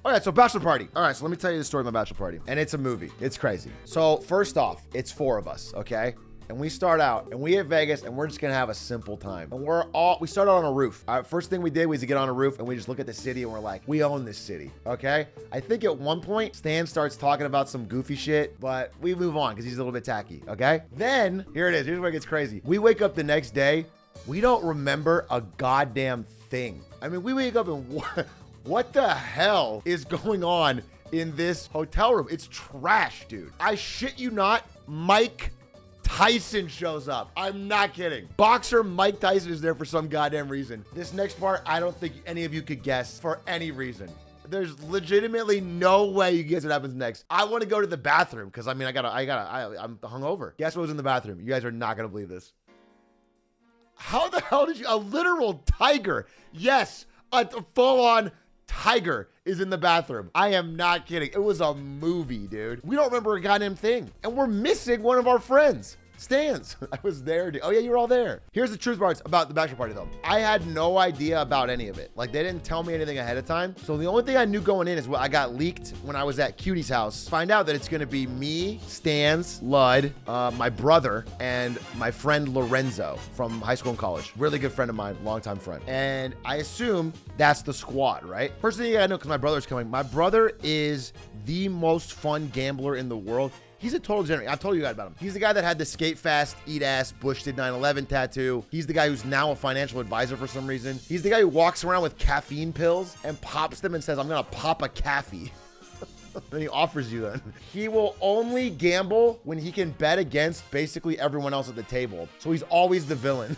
All right, so bachelor party. All right, so let me tell you the story of my bachelor party. And it's a movie. It's crazy. So first off, it's 4 of us, okay? And we start out and we hit Vegas and we're just gonna have a simple time. And we started on a roof. First thing we did was to get on a roof and we just look at the city and we're like, we own this city, okay? I think at one point, Stan starts talking about some goofy shit, but we move on because he's a little bit tacky, okay? Then, here it is. Here's where it gets crazy. We wake up the next day. We don't remember a goddamn thing. I mean, we wake up and what the hell is going on in this hotel room? It's trash, dude. I shit you not, Mike Tyson shows up. I'm not kidding. Boxer Mike Tyson is there for some goddamn reason. This next part, I don't think any of you could guess for any reason. There's legitimately no way you guess what happens next. I want to go to the bathroom because I mean, I'm hungover. Guess what was in the bathroom? You guys are not going to believe this. How the hell did a literal tiger? Yes, a full-on tiger is in the bathroom. I am not kidding. It was a movie, dude. We don't remember a goddamn thing. And we're missing one of our friends. Stans. I was there, dude. Oh yeah, you were all there. Here's the truth parts about the bachelor party though. I had no idea about any of it. Like they didn't tell me anything ahead of time. So the only thing I knew going in is what I got leaked when I was at Cutie's house. Find out that it's gonna be me, Stans, Lud, my brother, and my friend Lorenzo from high school and college. Really good friend of mine, longtime friend. And I assume that's the squad, right? First thing I know, because my brother's coming. My brother is the most fun gambler in the world. He's a total degenerate. I've told you guys about him. He's the guy that had the skate fast, eat ass, Bush did 9/11 tattoo. He's the guy who's now a financial advisor for some reason. He's the guy who walks around with caffeine pills and pops them and says, I'm gonna pop a caffee. Then he offers you them. He will only gamble when he can bet against basically everyone else at the table. So he's always the villain.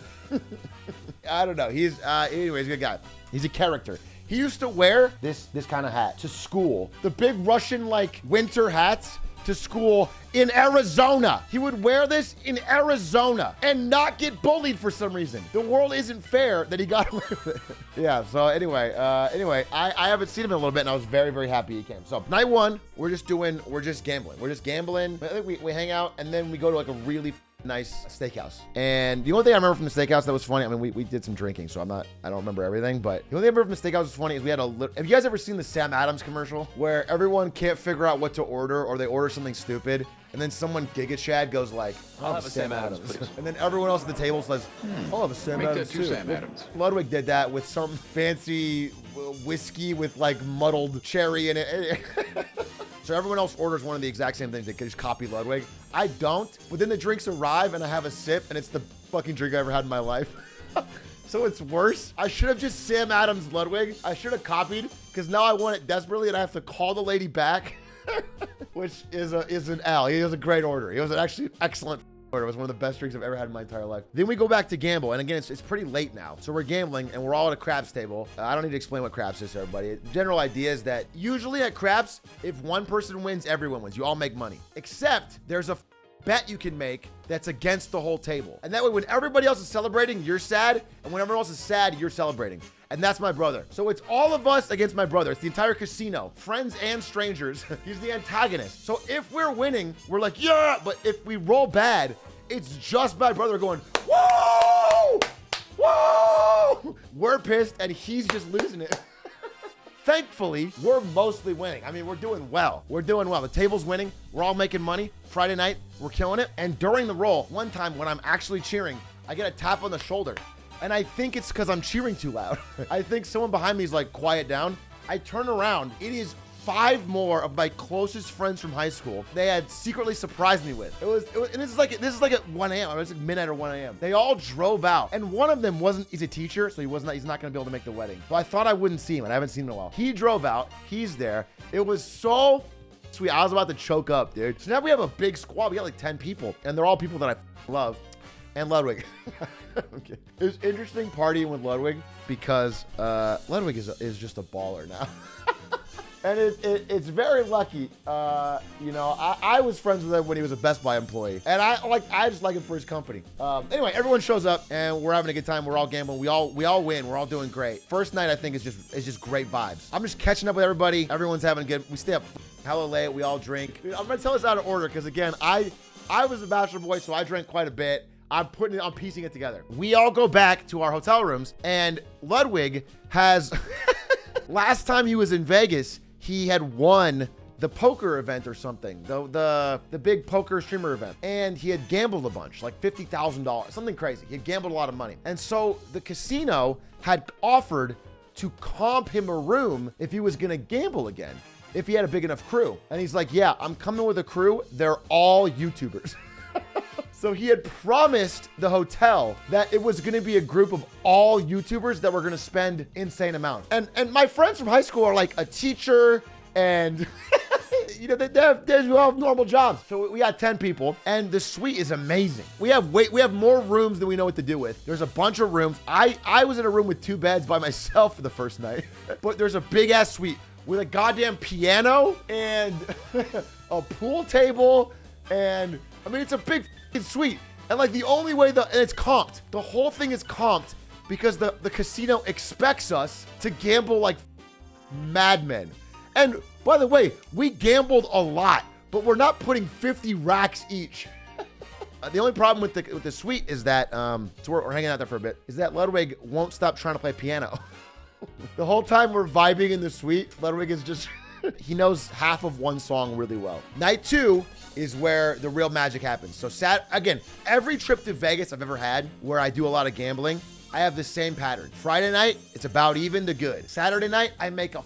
I don't know. He's, anyways, a good guy. He's a character. He used to wear this kind of hat to school. The big Russian, like, winter hats to school in Arizona. He would wear this in Arizona and not get bullied for some reason. The world isn't fair that he got away with it. Yeah, so anyway, I haven't seen him in a little bit and I was very, very happy he came. So night one, we're just gambling. We're just gambling. I think we hang out and then we go to like a really nice steakhouse. And the only thing I remember from the steakhouse that was funny, I mean, we did some drinking, so I don't remember everything, but the only thing I remember from the steakhouse was funny is we had have you guys ever seen the Sam Adams commercial where everyone can't figure out what to order or they order something stupid and then someone Giga Chad goes like, I'll have a Sam Adams. And then everyone else at the table says, I'll have a Sam Adams too. Sam Adams. Ludwig did that with some fancy whiskey with like muddled cherry in it. So everyone else orders one of the exact same things. They can just copy Ludwig. I don't, but then the drinks arrive and I have a sip and it's the fucking drink I ever had in my life. So it's worse. I should have just Sam Adams Ludwig. I should have copied because now I want it desperately and I have to call the lady back, which is an L. He was a great order. He was an actually excellent order. It was one of the best drinks I've ever had in my entire life. Then we go back to gamble. And again, it's pretty late now. So we're gambling and we're all at a craps table. I don't need to explain what craps is to everybody. General idea is that usually at craps, if one person wins, everyone wins. You all make money. Except there's a bet you can make that's against the whole table. And that way, when everybody else is celebrating, you're sad. And when everyone else is sad, you're celebrating. And that's my brother. So it's all of us against my brother. It's the entire casino, friends and strangers. He's the antagonist. So if we're winning, we're like, yeah. But if we roll bad, it's just my brother going, whoa, whoa. We're pissed and he's just losing it. Thankfully, we're mostly winning. I mean, we're doing well. We're doing well. The table's winning. We're all making money. Friday night, we're killing it. And during the roll, one time when I'm actually cheering, I get a tap on the shoulder. And I think it's because I'm cheering too loud. I think someone behind me is like, quiet down. I turn around. It is 5 more of my closest friends from high school they had secretly surprised me with. It was and this is like at 1 a.m. It was like midnight or 1 a.m. They all drove out. And one of them he's a teacher, so he's not gonna be able to make the wedding. So I thought I wouldn't see him, and I haven't seen him in a while. He drove out, he's there. It was so sweet. I was about to choke up, dude. So now we have a big squad. We got like 10 people, and they're all people that I love. And Ludwig. Okay. It was interesting partying with Ludwig because Ludwig is just a baller now. And it's very lucky. You know, I was friends with him when he was a Best Buy employee. And I just like him for his company. Anyway, everyone shows up and we're having a good time. We're all gambling. We all win. We're all doing great. First night, I think, is just great vibes. I'm just catching up with everybody. Everyone's having a good, we stay up hella late. We all drink. I'm gonna tell this out of order because again, I was a bachelor boy, so I drank quite a bit. I'm piecing it together. We all go back to our hotel rooms and Ludwig has, last time he was in Vegas, he had won the poker event or something, the big poker streamer event, and he had gambled a bunch, like $50,000, something crazy. He had gambled a lot of money, and so the casino had offered to comp him a room if he was gonna gamble again, if he had a big enough crew. And he's like, yeah, I'm coming with a crew. They're all YouTubers. So he had promised the hotel that it was gonna be a group of all YouTubers that were gonna spend insane amounts. And my friends from high school are like a teacher and you know, they have normal jobs. So we got 10 people, and the suite is amazing. We have more rooms than we know what to do with. There's a bunch of rooms. I was in a room with 2 beds by myself for the first night, but there's a big ass suite with a goddamn piano and a pool table, and I mean, it's a big suite. And like the only way and it's comped. The whole thing is comped because the casino expects us to gamble like madmen. And by the way, we gambled a lot, but we're not putting 50 racks each. The only problem with the suite is that, so we're hanging out there for a bit, is that Ludwig won't stop trying to play piano. The whole time we're vibing in the suite, Ludwig is just, he knows half of one song really well. Night 2 is where the real magic happens. So again, every trip to Vegas I've ever had where I do a lot of gambling, I have the same pattern. Friday night, it's about even to good. Saturday night, I make a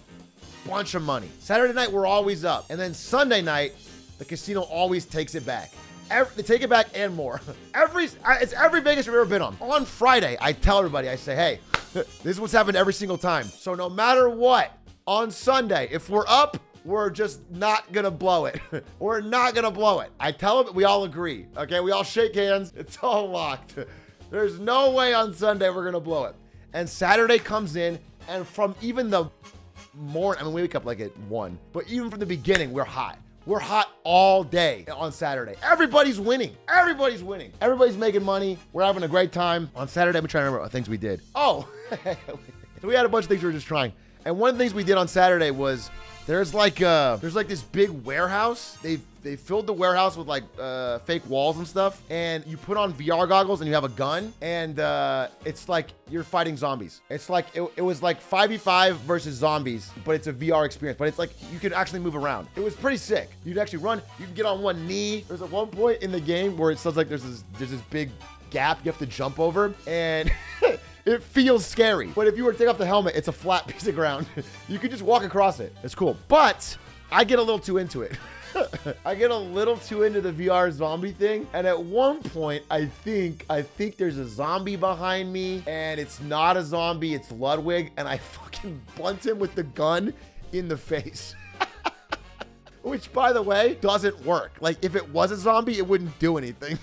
bunch of money. Saturday night, we're always up. And then Sunday night, the casino always takes it back. They take it back and more. It's every Vegas we've ever been on. On Friday, I tell everybody, I say, hey, this is what's happened every single time. So no matter what, on Sunday, if we're up, we're just not gonna blow it. We're not gonna blow it. I tell them, we all agree, okay? We all shake hands, it's all locked. There's no way on Sunday we're gonna blow it. And Saturday comes in, and from even the morning, I mean, we wake up like at 1, but even from the beginning, we're hot. We're hot all day on Saturday. Everybody's winning. Everybody's winning. Everybody's making money. We're having a great time. On Saturday, I'm trying to remember what things we did. Oh, so we had a bunch of things we were just trying. And one of the things we did on Saturday was there's like this big warehouse. They filled the warehouse with like fake walls and stuff. And you put on VR goggles and you have a gun. And it's like you're fighting zombies. It's like, it was like 5v5 versus zombies, but it's a VR experience. But it's like you could actually move around. It was pretty sick. You'd actually run. You can get on one knee. There's at one point in the game where it sounds like there's this big gap you have to jump over. And it feels scary, but if you were to take off the helmet, it's a flat piece of ground. You could just walk across it. It's cool. But I get a little too into it. I get a little too into the VR zombie thing. And at one point, I think there's a zombie behind me, and it's not a zombie, it's Ludwig. And I fucking blunt him with the gun in the face. Which, by the way, doesn't work. Like, if it was a zombie, it wouldn't do anything.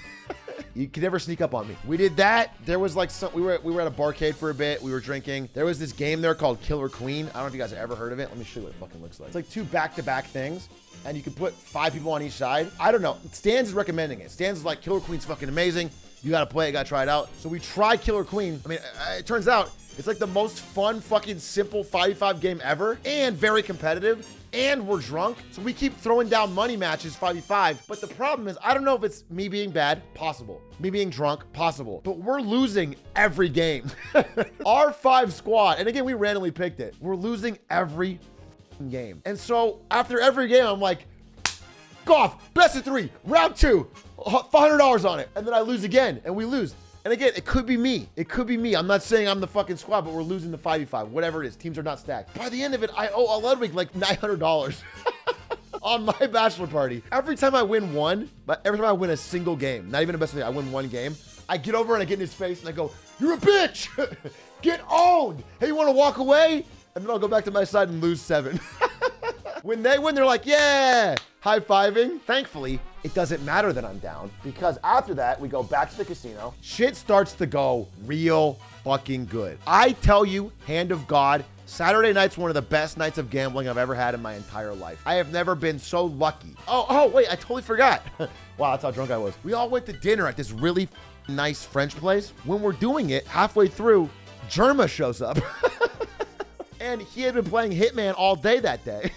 You could never sneak up on me. We did that. There was like we were at a barcade for a bit. We were drinking. There was this game there called Killer Queen. I don't know if you guys have ever heard of it. Let me show you what it fucking looks like. It's like 2 back-to-back things, and you can put 5 people on each side. I don't know. Stans is recommending it. Stans is like, Killer Queen's fucking amazing. You gotta play it, gotta try it out. So we tried Killer Queen. I mean, it turns out it's like the most fun, fucking simple 5v5 game ever, and very competitive. And we're drunk, so we keep throwing down money matches 5v5. But the problem is, I don't know if it's me being bad, possible. Me being drunk, possible. But we're losing every game. Our 5 squad, and again, we randomly picked it. We're losing every game. And so after every game, I'm like, golf, best of 3, round 2, $500 on it. And then I lose again, and we lose. And again, it could be me. It could be me. I'm not saying I'm the fucking squad, but we're losing the 5v5, whatever it is. Teams are not stacked. By the end of it, I owe Ludwig like $900 on my bachelor party. Every time I win one, but every time I win a single game, not even a best of 3, I win one game, I get over and I get in his face and I go, you're a bitch. Get owned. Hey, you want to walk away? And then I'll go back to my side and lose 7. When they win, they're like, yeah, high-fiving. Thankfully, it doesn't matter that I'm down, because after that, we go back to the casino. Shit starts to go real fucking good. I tell you, hand of God, Saturday night's one of the best nights of gambling I've ever had in my entire life. I have never been so lucky. Oh, wait, I totally forgot. Wow, that's how drunk I was. We all went to dinner at this really nice French place. When we're doing it, halfway through, Germa shows up. And he had been playing Hitman all day that day.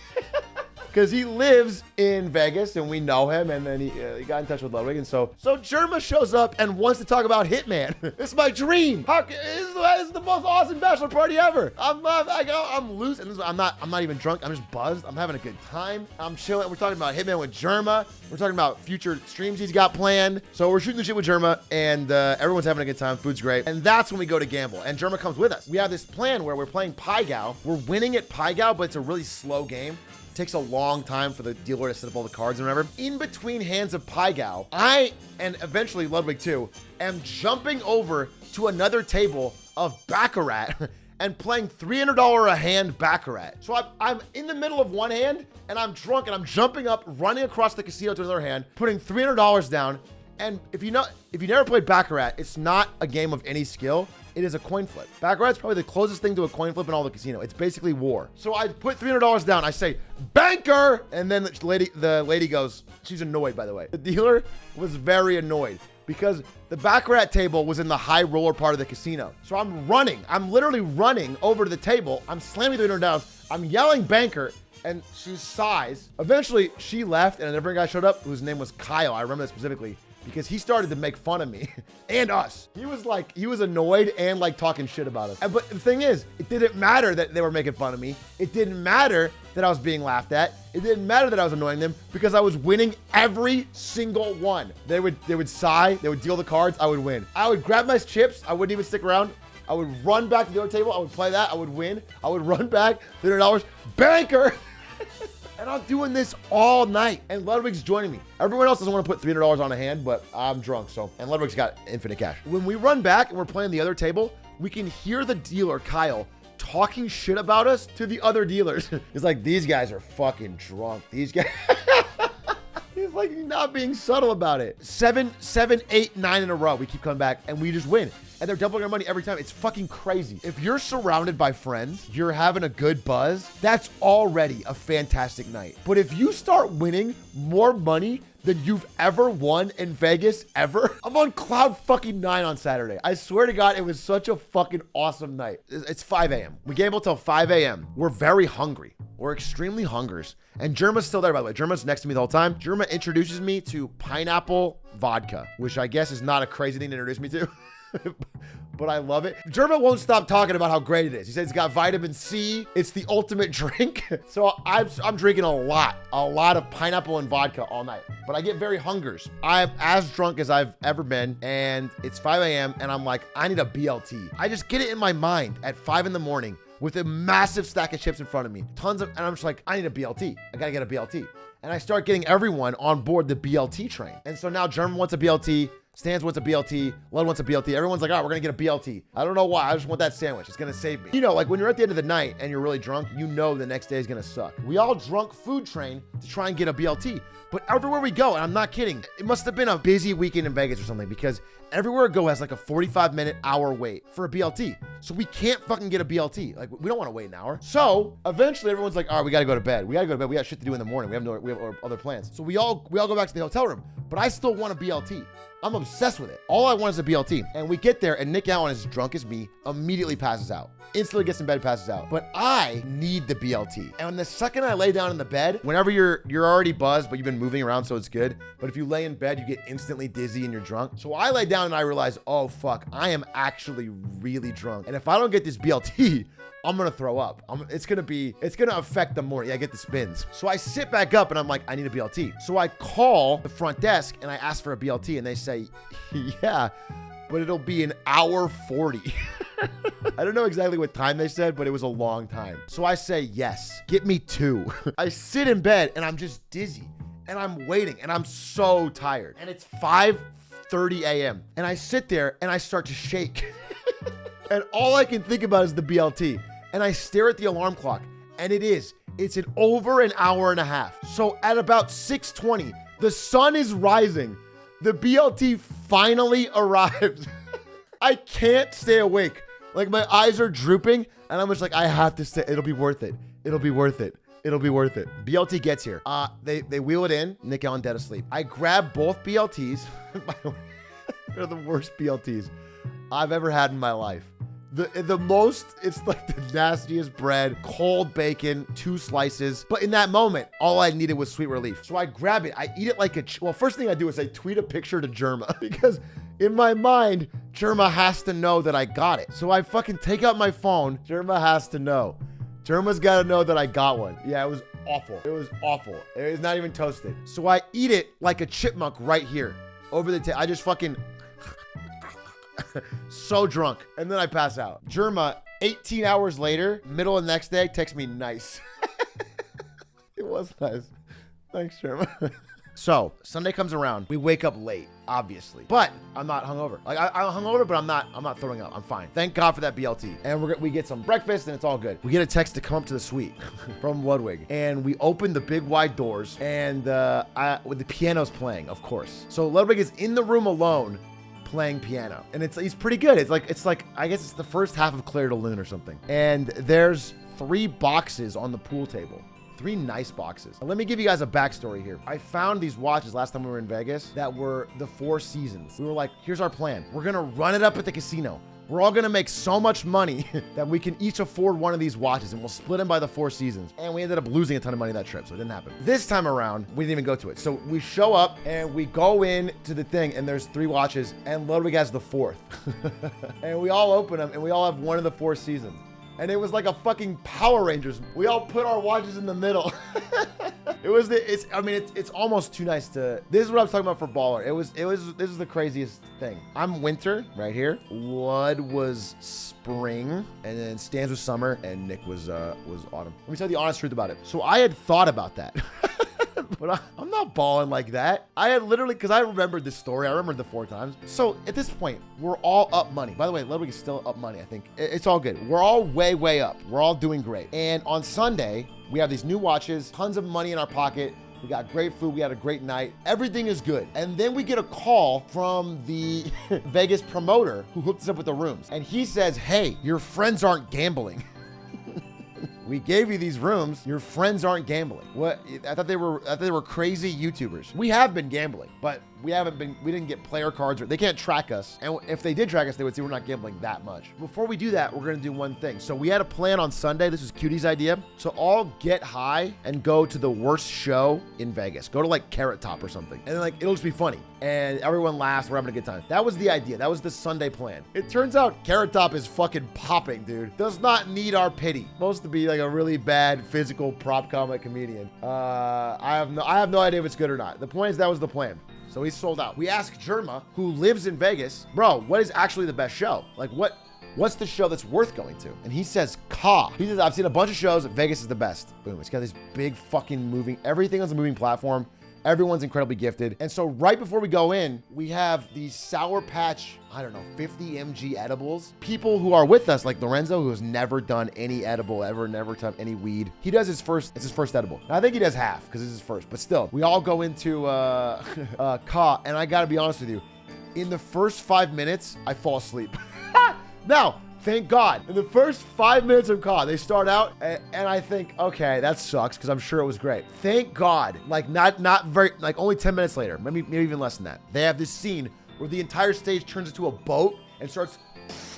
Because he lives in Vegas, and we know him, and then he got in touch with Ludwig, and so Germa shows up and wants to talk about Hitman. It's my dream. This is the most awesome bachelor party ever. I'm loose, and I'm not even drunk. I'm just buzzed. I'm having a good time. I'm chilling. We're talking about Hitman with Germa. We're talking about future streams he's got planned. So we're shooting the shit with Germa, and everyone's having a good time. Food's great, and that's when we go to gamble, and Germa comes with us. We have this plan where we're playing Pai Gow. We're winning at Pai Gow, but it's a really slow game. It takes a long time for the dealer to set up all the cards and whatever. In between hands of Pai Gow, I, and eventually Ludwig too, am jumping over to another table of Baccarat and playing $300 a hand Baccarat. So I'm in the middle of one hand, and I'm drunk, and I'm jumping up, running across the casino to another hand, putting $300 down. And if you never played Baccarat, it's not a game of any skill. It is a coin flip. Baccarat's probably the closest thing to a coin flip in all the casino. It's basically war. So I put $300 down. I say, banker! And then the lady goes, she's annoyed, by the way. The dealer was very annoyed because the Baccarat table was in the high roller part of the casino. So I'm running. I'm literally running over to the table. I'm slamming $300 down. I'm yelling banker, and she sighs. Eventually, she left, and a different guy showed up whose name was Kyle. I remember that specifically, because he started to make fun of me and us. He was annoyed and like talking shit about us. But the thing is, it didn't matter that they were making fun of me. It didn't matter that I was being laughed at. It didn't matter that I was annoying them because I was winning every single one. They would sigh, they would deal the cards, I would win. I would grab my chips, I wouldn't even stick around. I would run back to the other table, I would play that, I would win. I would run back, $300, banker! And I'm doing this all night, and Ludwig's joining me. Everyone else doesn't want to put $300 on a hand, but I'm drunk, and Ludwig's got infinite cash. When we run back and we're playing the other table, we can hear the dealer, Kyle, talking shit about us to the other dealers. He's like, these guys are fucking drunk. These guys... He's like not being subtle about it. 7, 8, 9 in a row. We keep coming back, and we just win. And they're doubling our money every time. It's fucking crazy. If you're surrounded by friends, you're having a good buzz, that's already a fantastic night. But if you start winning more money than you've ever won in Vegas ever, I'm on cloud fucking 9 on Saturday. I swear to God, it was such a fucking awesome night. It's 5 a.m. We gambled till 5 a.m. We're very hungry. We're extremely hungers. And Germa's still there, by the way. Germa's next to me the whole time. Germa introduces me to pineapple vodka, which I guess is not a crazy thing to introduce me to. But I love it. Germa won't stop talking about how great it is. He said it's got vitamin C. It's the ultimate drink. So I'm drinking a lot of pineapple and vodka all night. But I get very hungers. I'm as drunk as I've ever been, and it's 5 a.m. and I'm like, I need a BLT. I just get it in my mind at 5 in the morning with a massive stack of chips in front of me. And I'm just like, I need a BLT. I gotta get a BLT. And I start getting everyone on board the BLT train. And so now German wants a BLT. Stans wants a BLT. Lud wants a BLT. Everyone's like, all right, we're going to get a BLT. I don't know why. I just want that sandwich. It's going to save me. You know, like when you're at the end of the night and you're really drunk, you know the next day is going to suck. We all drunk food train to try and get a BLT. But everywhere we go, and I'm not kidding, it must have been a busy weekend in Vegas or something, because everywhere I go has like a 45-minute hour wait for a BLT. So we can't fucking get a BLT. Like, we don't want to wait an hour. So eventually everyone's like, all right, we got to go to bed. We got to go to bed. We got shit to do in the morning. We have other plans. So we all go back to the hotel room, but I still want a BLT. I'm obsessed with it. All I want is a BLT. And we get there, and Nick Allen, as drunk as me, immediately passes out. Instantly gets in bed, passes out. But I need the BLT. And the second I lay down in the bed, whenever you're already buzzed, but you've been moving around, so it's good. But if you lay in bed, you get instantly dizzy and you're drunk. So I lay down and I realize, oh fuck, I am actually really drunk. And if I don't get this BLT, I'm gonna throw up. It's gonna affect the morning. I get the spins. So I sit back up and I'm like, I need a BLT. So I call the front desk and I ask for a BLT, and they say, yeah, but it'll be an hour 40. I don't know exactly what time they said, but it was a long time. So I say, yes, get me 2. I sit in bed and I'm just dizzy and I'm waiting and I'm so tired. And it's 5:30 a.m. and I sit there and I start to shake. And all I can think about is the BLT. And I stare at the alarm clock, and it's in over an hour and a half. So at about 6:20, the sun is rising. The BLT finally arrives. I can't stay awake. Like, my eyes are drooping, and I'm just like, I have to stay. It'll be worth it. It'll be worth it. It'll be worth it. BLT gets here. They wheel it in. Nick Allen dead asleep. I grab both BLTs. By the way, they're the worst BLTs I've ever had in my life. It's like the nastiest bread, cold bacon, 2 slices. But in that moment, all I needed was sweet relief. So I grab it, I eat it like well, first thing I do is I tweet a picture to Germa because in my mind, Germa has to know that I got it. So I fucking take out my phone. Germa has to know. Germa's got to know that I got one. Yeah, it was awful. It was awful. It was not even toasted. So I eat it like a chipmunk right here over the table. I just fucking so drunk. And then I pass out. Germa, 18 hours later, middle of the next day, texts me nice. It was nice. Thanks, Germa. So Sunday comes around. We wake up late, obviously, but I'm not hungover. Like I'm hungover, but I'm not throwing up. I'm fine. Thank God for that BLT. And we get some breakfast and it's all good. We get a text to come up to the suite from Ludwig, and we open the big wide doors, and with the piano's playing, of course. So Ludwig is in the room alone, playing piano, and he's pretty good. It's like I guess it's the first half of Claire de Lune or something. And there's 3 boxes on the pool table. 3 nice boxes. Now, let me give you guys a backstory here. I found these watches last time we were in Vegas that were the 4 Seasons. We were like, here's our plan. We're gonna run it up at the casino. We're all gonna make so much money that we can each afford one of these watches, and we'll split them by the 4 Seasons. And we ended up losing a ton of money that trip, so it didn't happen. This time around, we didn't even go to it. So we show up and we go in to the thing, and there's 3 watches, and Ludwig has the 4th. And we all open them, and we all have one of the 4 Seasons. And it was like a fucking Power Rangers. We all put our watches in the middle. It's almost too nice to, this is what I was talking about for baller. This is the craziest thing. I'm winter right here. Lud was spring, and then Stans was summer, and Nick was autumn. Let me tell you the honest truth about it. So I had thought about that. But I'm not balling like that. I had literally, because I remembered this story. I remembered the 4 times. So at this point, we're all up money. By the way, Ludwig is still up money, I think. It's all good. We're all way, way up. We're all doing great. And on Sunday, we have these new watches, tons of money in our pocket. We got great food. We had a great night. Everything is good. And then we get a call from the Vegas promoter who hooked us up with the rooms. And he says, hey, your friends aren't gambling. We gave you these rooms. Your friends aren't gambling. What? I thought they were crazy YouTubers. We have been gambling, but we didn't get player cards, or they can't track us. And if they did track us, they would see we're not gambling that much. Before we do that, we're going to do one thing. So we had a plan on Sunday. This was Cutie's idea. So all get high and go to the worst show in Vegas. Go to like Carrot Top or something. And then like, it'll just be funny. And everyone laughs. We're having a good time. That was the idea. That was the Sunday plan. It turns out Carrot Top is fucking popping, dude. Does not need our pity. Supposed to be like a really bad physical prop comic comedian. I have no idea if it's good or not. The point is that was the plan. So he's sold out. We asked Germa, who lives in Vegas, bro, what is actually the best show? Like what's the show that's worth going to? And he says, Ka. He says, I've seen a bunch of shows. Vegas is the best. Boom. It's got this big fucking moving, everything on a moving platform. Everyone's incredibly gifted. And so right before we go in, we have these Sour Patch, I don't know, 50 mg edibles. People who are with us, like Lorenzo, who has never done any edible ever, never done any weed. He does it's his first edible. Now, I think he does half because it's his first, but still, we all go into Ka, and I gotta be honest with you, in the first 5 minutes, I fall asleep. Now, thank God. In the first 5 minutes of Ka, they start out, and I think, okay, that sucks, because I'm sure it was great. Thank God, like not very, like only 10 minutes later, maybe even less than that. They have this scene where the entire stage turns into a boat and starts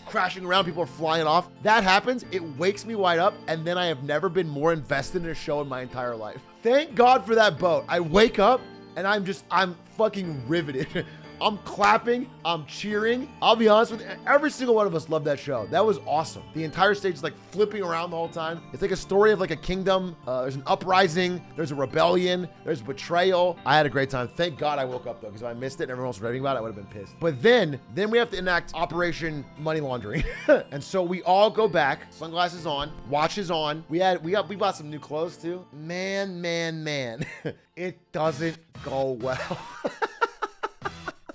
crashing around. People are flying off. That happens. It wakes me wide up, and then I have never been more invested in a show in my entire life. Thank God for that boat. I wake up, and I'm fucking riveted. I'm clapping, I'm cheering. I'll be honest with you, every single one of us loved that show. That was awesome. The entire stage is like flipping around the whole time. It's like a story of like a kingdom. There's an uprising, there's a rebellion, there's betrayal. I had a great time. Thank God I woke up though, because if I missed it and everyone else was raving about it, I would have been pissed. But then we have to enact Operation Money Laundering. And so we all go back, sunglasses on, watches on. We bought some new clothes too. Man. It doesn't go well.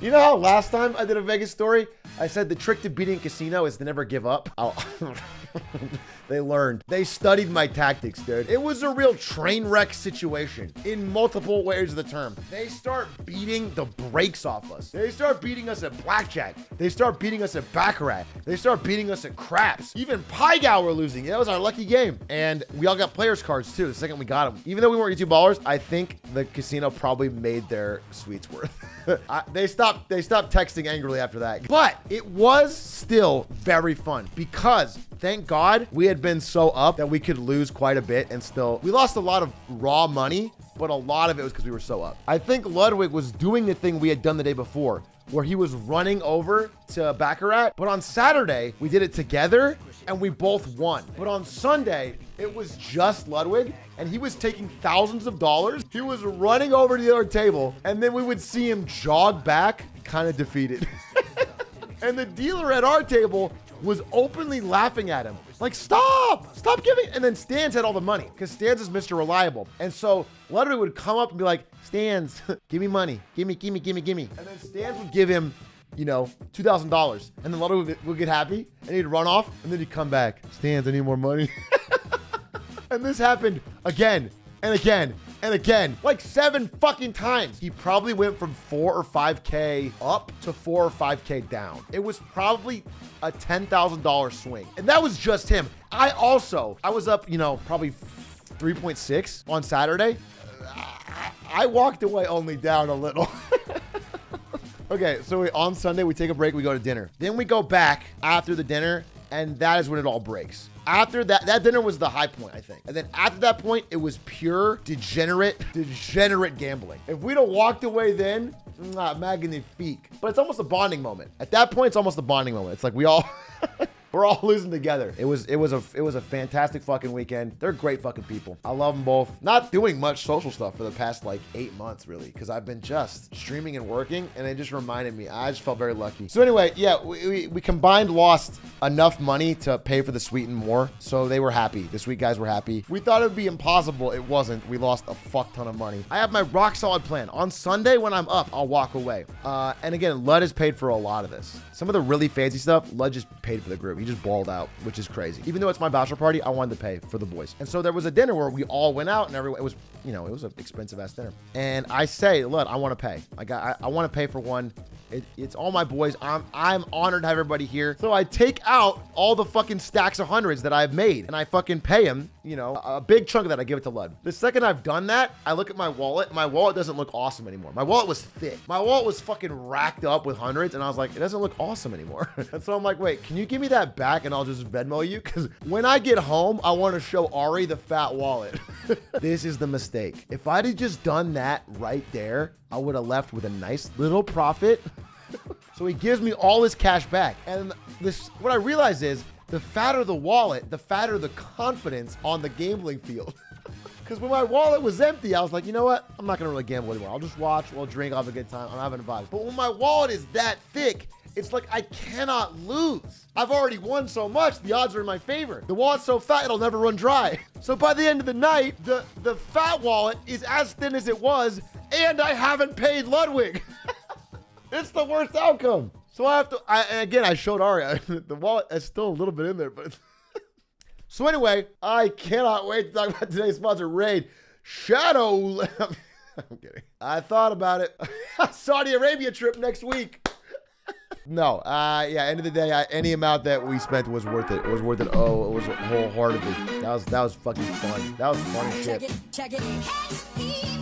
You know how last time I did a Vegas story, I said the trick to beating a casino is to never give up? They learned. They studied my tactics, dude. It was a real train wreck situation in multiple ways of the term. They start beating the brakes off us. They start beating us at blackjack. They start beating us at baccarat. They start beating us at craps. Even Pie Gal were losing. That was our lucky game. And we all got players cards too the second we got them. Even though we weren't YouTube ballers, I think the casino probably made their sweets worth. They stopped texting angrily after that. But it was still very fun because thank God we had been so up that we could lose quite a bit and still, we lost a lot of raw money, but a lot of it was because we were so up. I think Ludwig was doing the thing we had done the day before where he was running over to Baccarat, but on Saturday we did it together and we both won. But on Sunday, it was just Ludwig and he was taking thousands of dollars. He was running over to the other table and then we would see him jog back, kind of defeated. And the dealer at our table was openly laughing at him. Like, stop giving. And then Stans had all the money because Stans is Mr. Reliable. And so Ludwig would come up and be like, Stans, give me money. Give me. And then Stans would give him, you know, $2,000. And then Ludwig would get happy and he'd run off and then he'd come back. Stans, I need more money. And this happened again and again and again, like 7 fucking times. He probably went from 4 or 5K up to 4 or 5K down. It was probably a $10,000 swing. And that was just him. I was up, you know, probably 3.6 on Saturday. I walked away only down a little. Okay, so on Sunday, we take a break, we go to dinner. Then we go back after the dinner, and that is when it all breaks. After that dinner was the high point, I think. And then after that point, it was pure degenerate gambling. If we'd have walked away then, magnifique. But it's almost a bonding moment. At that point, it's almost a bonding moment. It's like we're all losing together. It was a fantastic fucking weekend. They're great fucking people. I love them both. Not doing much social stuff for the past like 8 months really, because I've been just streaming and working, and it just reminded me. I just felt very lucky. So anyway, yeah, we combined lost enough money to pay for the suite and more, so they were happy. The suite guys were happy. We thought it would be impossible. It wasn't. We lost a fuck ton of money. I have my rock solid plan. On Sunday when I'm up, I'll walk away. And again, Lud has paid for a lot of this. Some of the really fancy stuff, Lud just paid for the group. He just balled out, which is crazy. Even though it's my bachelor party, I wanted to pay for the boys. And so there was a dinner where we all went out and everyone, it was, you know, it was an expensive ass dinner. And I say, look, I want to pay. I want to pay for one. It's all my boys. I'm honored to have everybody here. So I take out all the fucking stacks of hundreds that I've made and I fucking pay him, you know, a big chunk of that I give it to Lud. The second I've done that, I look at my wallet. My wallet doesn't look awesome anymore. My wallet was thick. My wallet was fucking racked up with hundreds and I was like, it doesn't look awesome anymore. And so I'm like, wait, can you give me that back and I'll just Venmo you? Because when I get home, I want to show Ari the fat wallet. This is the mistake. If I'd have just done that right there, I would have left with a nice little profit. So he gives me all his cash back. And what I realize is the fatter the wallet, the fatter the confidence on the gambling field. Because when my wallet was empty, I was like, you know what? I'm not going to really gamble anymore. I'll just watch, we'll drink, I'll have a good time. I'm having a vibe. But when my wallet is that thick, it's like I cannot lose. I've already won so much, the odds are in my favor. The wallet's so fat, it'll never run dry. So by the end of the night, the fat wallet is as thin as it was, and I haven't paid Ludwig. It's the worst outcome. So I have to, and again, I showed Ari, the wallet is still a little bit in there, but. So anyway, I cannot wait to talk about today's sponsor, Raid. Shadow. I'm kidding. I thought about it. Saudi Arabia trip next week. No, yeah, end of the day, any amount that we spent was worth it. It was worth it. Oh, it was wholeheartedly. That was fucking fun. That was fun as shit. Check it.